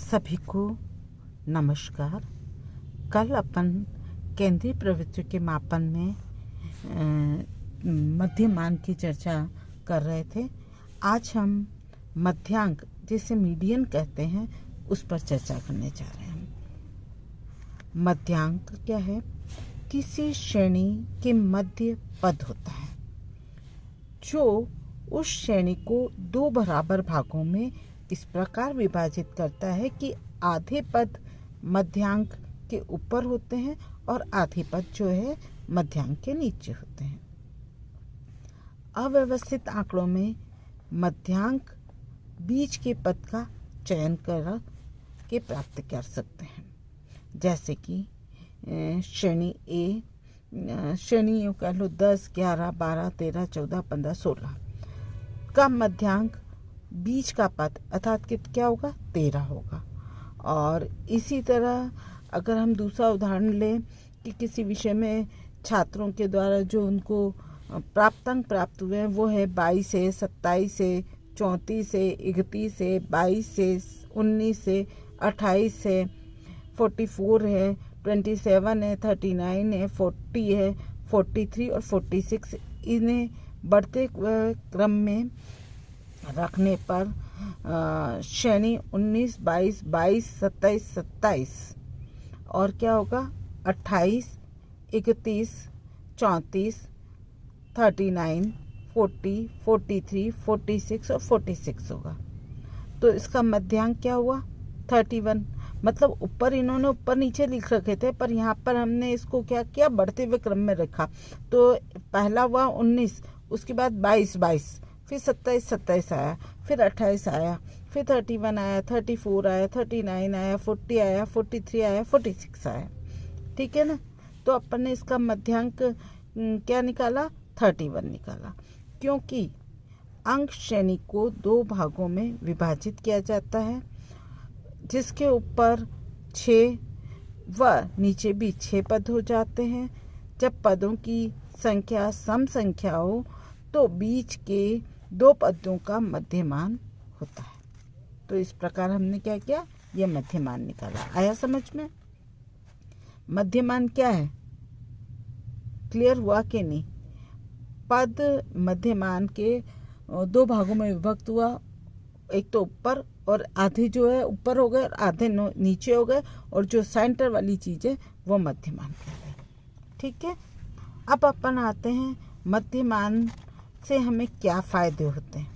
सभी को नमस्कार। कल अपन केंद्रीय प्रवृत्तियों के मापन में मध्यमान की चर्चा कर रहे थे। आज हम मध्यांक जिसे मीडियन कहते हैं उस पर चर्चा करने जा रहे हैं। मध्यांक क्या है? किसी श्रेणी के मध्य पद होता है जो उस श्रेणी को दो बराबर भागों में इस प्रकार विभाजित करता है कि आधे पद मध्यांक के ऊपर होते हैं और आधे पद जो है मध्यांक के नीचे होते हैं। अव्यवस्थित आंकड़ों में मध्यांक बीच के पद का चयन कर के प्राप्त कर सकते हैं। जैसे कि श्रेणी ए, श्रेणी कह लो 10, 11, 12, 13, 14, 15, 16 का मध्यांक बीच का पद अर्थात क्या होगा? 13 होगा। और इसी तरह अगर हम दूसरा उदाहरण लें कि किसी विषय में छात्रों के द्वारा जो उनको प्राप्तांक प्राप्त हुए हैं वो है 22 से 27 से 34 से 31 से 22 से 19 से 28 से 44 है, 27 है, 39 है, 40 है, 43 और 46। इन्हें बढ़ते क्रम में रखने पर श्रेणी 19, 22, 22, 27, 27 और क्या होगा? 28, 31, 34, 39, 40, 43, 46 और 46 होगा। तो इसका मध्यांक क्या हुआ? 31। मतलब ऊपर इन्होंने ऊपर नीचे लिख रखे थे पर यहाँ पर हमने इसको क्या किया? बढ़ते हुए क्रम में रखा। तो पहला हुआ 19, उसके बाद 22, फिर 27 आया, फिर 28 आया, फिर 31 आया, 34 आया, 39 आया, 40 आया, 43 आया, 46 आया। ठीक है ना? तो अपन ने इसका मध्यांक क्या निकाला? 31 निकाला। क्योंकि अंक श्रेणी को दो भागों में विभाजित किया जाता है जिसके ऊपर 6 व नीचे भी 6 पद हो जाते हैं। जब पदों की संख्या सम संख्या हो तो बीच के दो पदों का मध्यमान होता है। तो इस प्रकार हमने क्या किया? यह मध्यमान निकाला। आया समझ में? मध्यमान क्या है? क्लियर हुआ कि नहीं? पद मध्यमान के दो भागों में विभक्त हुआ। एक तो ऊपर और आधे जो है ऊपर हो गए और आधे नीचे हो गए और जो सेंटर वाली चीज़ है वो मध्यमान कहलाए। ठीक है? अब अपन आते हैं मध्यमान से हमें क्या फ़ायदे होते हैं।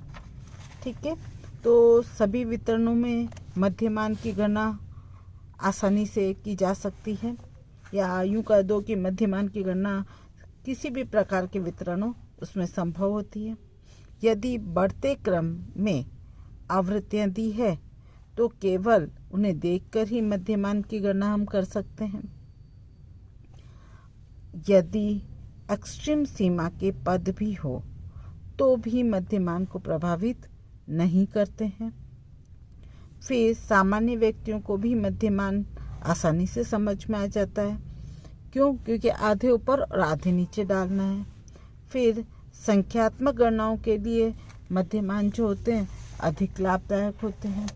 ठीक है? तो सभी वितरणों में मध्यमान की गणना आसानी से की जा सकती है, या यूँ कह दो कि मध्यमान की गणना किसी भी प्रकार के वितरणों उसमें संभव होती है। यदि बढ़ते क्रम में आवृत्तियाँ दी है तो केवल उन्हें देखकर ही मध्यमान की गणना हम कर सकते हैं। यदि एक्सट्रीम सीमा के पद भी हो तो भी मध्यमान को प्रभावित नहीं करते हैं। फिर सामान्य व्यक्तियों को भी मध्यमान आसानी से समझ में आ जाता है। क्यों? क्योंकि आधे ऊपर और आधे नीचे डालना है। फिर संख्यात्मक गणनाओं के लिए मध्यमान जो होते हैं अधिक लाभदायक होते हैं।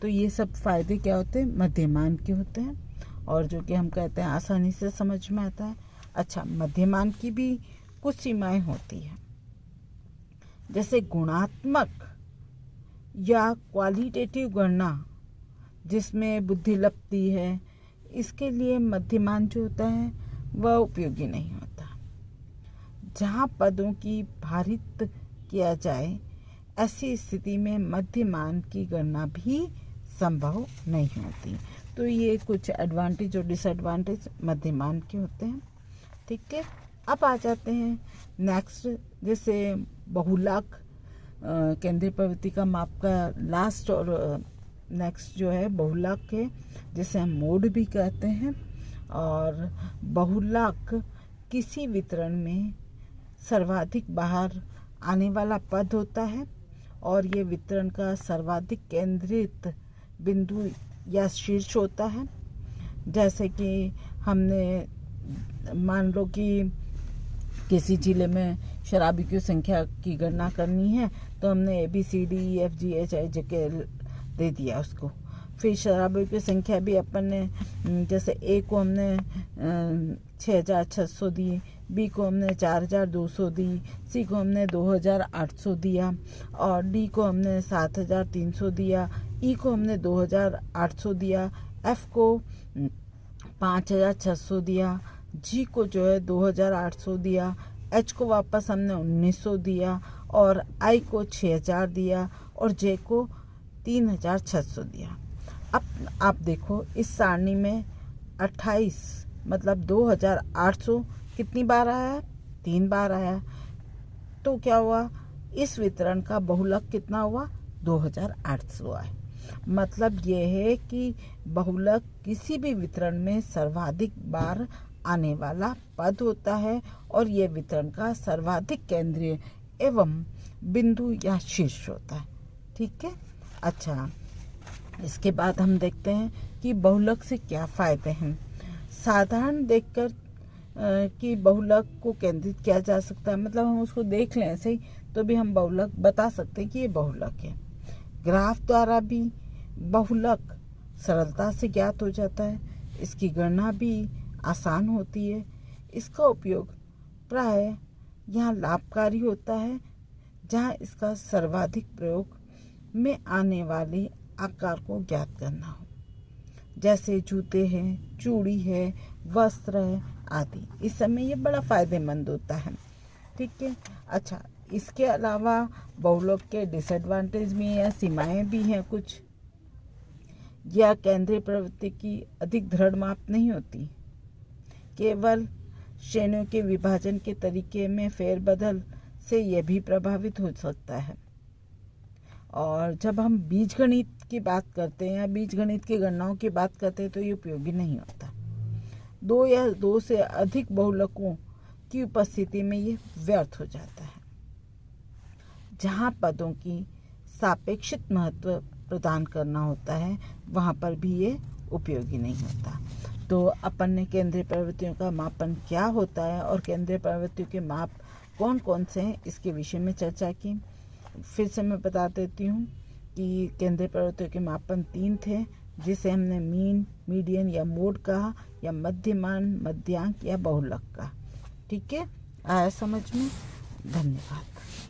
तो ये सब फायदे क्या होते हैं? मध्यमान के होते हैं, और जो कि हम कहते हैं आसानी से समझ में आता है। अच्छा, मध्यमान की भी कुछ सीमाएं होती हैं। जैसे गुणात्मक या क्वालिटेटिव गणना जिसमें बुद्धि लगती है, इसके लिए मध्यमान जो होता है वह उपयोगी नहीं होता। जहाँ पदों की भारित किया जाए ऐसी स्थिति में मध्यमान की गणना भी संभव नहीं होती। तो ये कुछ एडवांटेज और डिसएडवांटेज मध्यमान के होते हैं। ठीक है? अब आ जाते हैं नेक्स्ट, जैसे बहुलक केंद्रीय प्रवृत्ति का माप का लास्ट और नेक्स्ट जो है बहुलक है, जिसे हम मोड भी कहते हैं। और बहुलक किसी वितरण में सर्वाधिक बाहर आने वाला पद होता है और ये वितरण का सर्वाधिक केंद्रित बिंदु या शीर्ष होता है। जैसे कि हमने मान लो कि किसी जिले में शराबी की संख्या की गणना करनी है तो हमने ABCDEFGHIJ के दे दिया उसको। फिर शराबियों की संख्या भी अपन ने, जैसे ए को हमने 6,600 दी, बी को हमने 4,200 दी, सी को हमने 2,800 दिया, और डी को हमने 7,300 दिया, ई को हमने 2,800 दिया, एफ को 5,600 दिया, जी को जो है 2,800 दिया, एच को वापस हमने 1,900 दिया, और आई को 6,000 दिया, और जे को 3,600 दिया। अब आप देखो इस सारणी में 28 मतलब 2,800 कितनी बार आया? 3 बार आया। तो क्या हुआ? इस वितरण का बहुलक कितना हुआ? 2,800 आए। मतलब ये है कि बहुलक किसी भी वितरण में सर्वाधिक बार आने वाला पद होता है, और ये वितरण का सर्वाधिक केंद्रीय एवं बिंदु या शीर्ष होता है। ठीक है। अच्छा, इसके बाद हम देखते हैं कि बहुलक से क्या फ़ायदे हैं। साधारण देखकर कि बहुलक को केंद्रित किया जा सकता है, मतलब हम उसको देख लें ऐसे ही तो भी हम बहुलक बता सकते हैं कि ये बहुलक है। ग्राफ द्वारा भी बहुलक सरलता से ज्ञात हो जाता है। इसकी गणना भी आसान होती है। इसका उपयोग प्राय यहाँ लाभकारी होता है जहाँ इसका सर्वाधिक प्रयोग में आने वाले आकार को ज्ञात करना हो, जैसे जूते हैं, चूड़ी है, वस्त्र है आदि। इस समय ये बड़ा फ़ायदेमंद होता है। ठीक है। अच्छा, इसके अलावा बहुलक के डिसएडवांटेज भी हैं, सीमाएं भी हैं कुछ। यह केंद्रीय प्रवृत्ति की अधिक दृढ़ माप नहीं होती, केवल श्रेणियों के विभाजन के तरीके में फेरबदल से यह भी प्रभावित हो सकता है। और जब हम बीजगणित की बात करते हैं या बीजगणित की गणनाओं की बात करते हैं तो ये उपयोगी नहीं होता। 2 या 2 से अधिक बहुलकों की उपस्थिति में ये व्यर्थ हो जाता है। जहाँ पदों की सापेक्षित महत्व प्रदान करना होता है वहाँ पर भी ये उपयोगी नहीं होता। तो अपन ने केंद्रीय प्रवृत्तियों का मापन क्या होता है और केंद्रीय प्रवृत्तियों के माप कौन कौन से हैं इसके विषय में चर्चा की। फिर से मैं बता देती हूँ कि केंद्रीय प्रवृत्तियों के मापन 3 थे, जिसे हमने मीन, मीडियन या मोड कहा, या मध्यमान, मध्यांक या बहुलक का। ठीक है, आया समझ में? धन्यवाद।